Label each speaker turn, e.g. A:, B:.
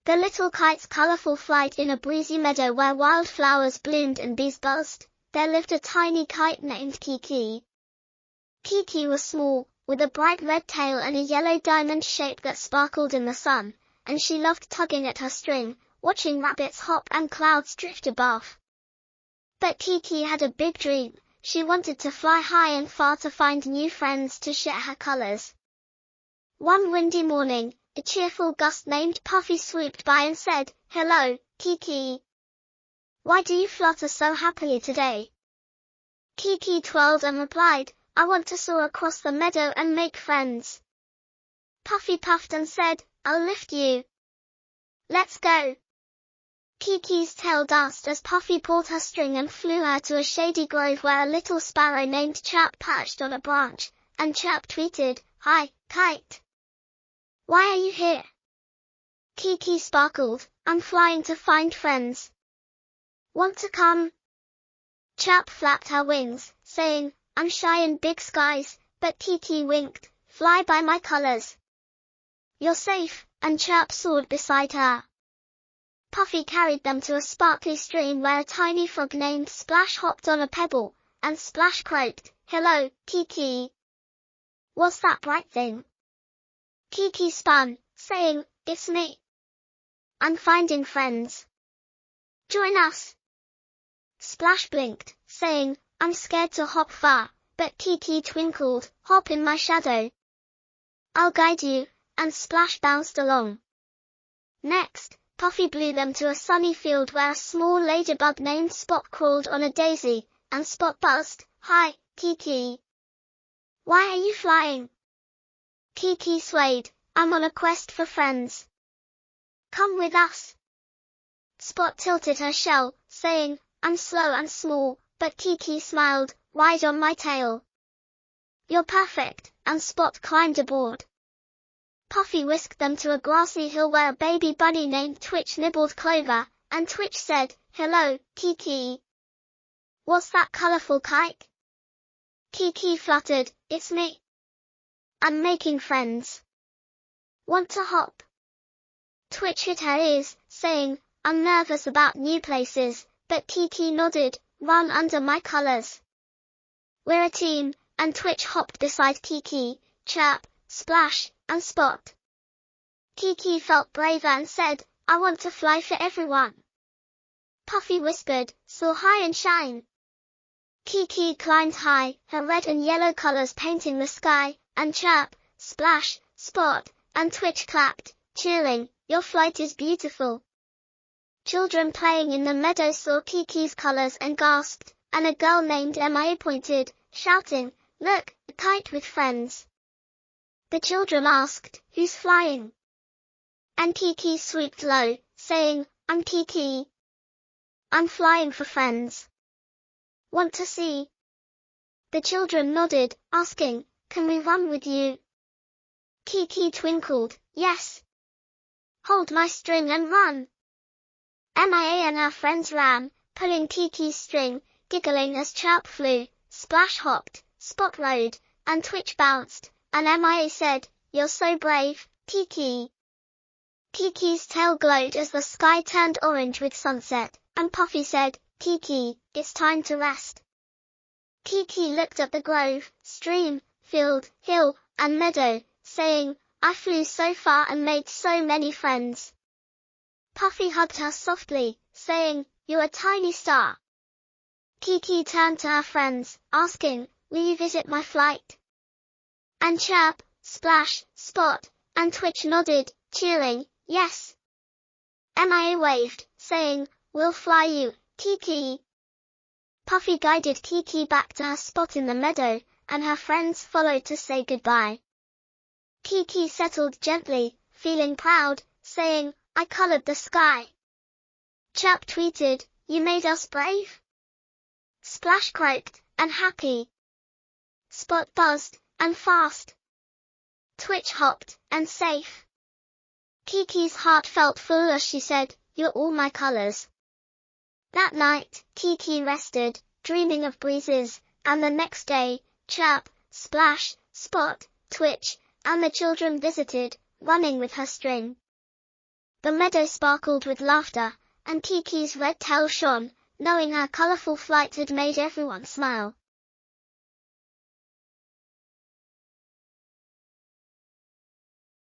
A: The little kite's colorful flight in a breezy meadow where wildflowers bloomed and bees buzzed, there lived a tiny kite named Kiki. Kiki was small, with a bright red tail and a yellow diamond shape that sparkled in the sun, and she loved tugging at her string, watching rabbits hop and clouds drift above. But Kiki had a big dream. She wanted to fly high and far to find new friends to share her colors. One windy morning, a cheerful gust named Puffy swooped by and said, "Hello, Kiki. Why do you flutter so happily today?" Kiki twirled and replied, "I want to soar across the meadow and make friends." Puffy puffed and said, "I'll lift you. Let's go." Kiki's tail danced as Puffy pulled her string and flew her to a shady grove where a little sparrow named Chirp perched on a branch, and Chirp tweeted, "Hi, Kite. Why are you here?" Kiki sparkled, "I'm flying to find friends. Want to come?" Chirp flapped her wings, saying, "I'm shy in big skies," but Kiki winked, "Fly by my colors. You're safe," and Chirp soared beside her. Puffy carried them to a sparkly stream where a tiny frog named Splash hopped on a pebble, and Splash croaked, "Hello, Kiki. What's that bright thing?" Kiki spun, saying, "It's me. I'm finding friends. Join us." Splash blinked, saying, "I'm scared to hop far," but Kiki twinkled, "Hop in my shadow. I'll guide you," and Splash bounced along. Next, Puffy blew them to a sunny field where a small ladybug named Spot crawled on a daisy, and Spot buzzed, "Hi, Kiki. Why are you flying?" Kiki swayed, "I'm on a quest for friends. Come with us." Spot tilted her shell, saying, "I'm slow and small," but Kiki smiled, "Ride on my tail. You're perfect," and Spot climbed aboard. Puffy whisked them to a grassy hill where a baby bunny named Twitch nibbled clover, and Twitch said, "Hello, Kiki. What's that colorful kite?" Kiki fluttered, "It's me. I'm making friends. Want to hop?" Twitch hid her ears, saying, "I'm nervous about new places," but Kiki nodded, "Run under my colors. We're a team," and Twitch hopped beside Kiki, Chirp, Splash, and Spot. Kiki felt braver and said, "I want to fly for everyone." Puffy whispered, "Soar high and shine." Kiki climbed high, her red and yellow colors painting the sky, and Chirp, Splash, Spot, and Twitch clapped, cheering, "Your flight is beautiful." Children playing in the meadow saw Kiki's colors and gasped, and a girl named Emma pointed, shouting, "Look, a kite with friends." The children asked, "Who's flying?" And Kiki swooped low, saying, "I'm Kiki. I'm flying for friends. Want to see?" The children nodded, asking, "Can we run with you?" Kiki twinkled, "Yes. Hold my string and run." Mia and her friends ran, pulling Kiki's string, giggling as Chirp flew, Splash hopped, Spot rode, and Twitch bounced, and Mia said, "You're so brave, Kiki." Kiki's tail glowed as the sky turned orange with sunset, and Puffy said, "Kiki, it's time to rest." Kiki looked at the grove, stream, field, hill, and meadow, saying, "I flew so far and made so many friends." Puffy hugged her softly, saying, "You're a tiny star." Kiki turned to her friends, asking, "Will you visit my flight?" And Chirp, Splash, Spot, and Twitch nodded, cheering, "Yes." Mia waved, saying, "We'll fly you, Kiki." Puffy guided Kiki back to her spot in the meadow, and her friends followed to say goodbye. Kiki settled gently, feeling proud, saying, "I colored the sky." Chirp tweeted, "You made us brave." Splash croaked, "And happy." Spot buzzed, "And fast." Twitch hopped, "And safe." Kiki's heart felt full as she said, "You're all my colors." That night, Kiki rested, dreaming of breezes, and the next day, Chirp, Splash, Spot, Twitch, and the children visited, running with her string. The meadow sparkled with laughter, and Kiki's red tail shone, knowing her colorful flight had made everyone smile.